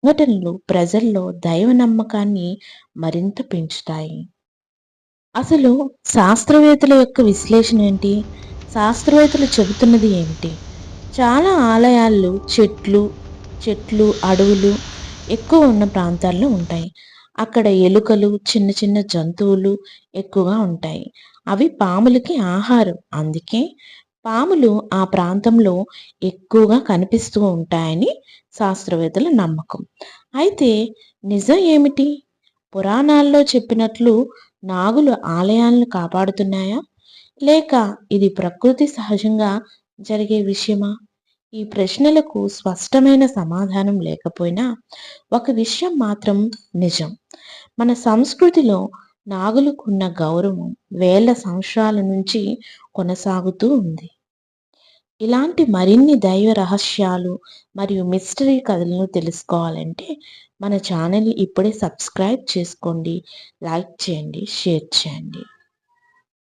సంఘటనలు ప్రజల్లో దైవ నమ్మకాన్ని మరింత పెంచుతాయి. అసలు శాస్త్రవేత్తల యొక్క విశ్లేషణ ఏంటి? శాస్త్రవేత్తలు చెబుతున్నది ఏమిటి? చాలా ఆలయాలు చెట్లు, అడవులు ఎక్కువ ఉన్న ప్రాంతాల్లో ఉంటాయి. అక్కడ ఎలుకలు, చిన్న చిన్న జంతువులు ఎక్కువగా ఉంటాయి. అవి పాములకి ఆహారం. అందుకే పాములు ఆ ప్రాంతంలో ఎక్కువగా కనిపిస్తూ ఉంటాయని శాస్త్రవేత్తల నమ్మకం. అయితే నిజం ఏమిటి? పురాణాల్లో చెప్పినట్లు నాగులు ఆలయాలను కాపాడుతున్నాయా? లేక ఇది ప్రకృతి సహజంగా జరిగే విషయమా? ఈ ప్రశ్నలకు స్పష్టమైన సమాధానం లేకపోయినా ఒక విషయం మాత్రం నిజం. మన సంస్కృతిలో నాగులకున్న గౌరవం వేల సంవత్సరాల నుంచి కొనసాగుతూ ఉంది. ఇలాంటి మరిన్ని దైవ రహస్యాలు మరియు మిస్టరీ కథలను తెలుసుకోవాలంటే మన ఛానల్‌ని ఇప్పుడే సబ్స్క్రైబ్ చేసుకోండి, లైక్ చేయండి, షేర్ చేయండి.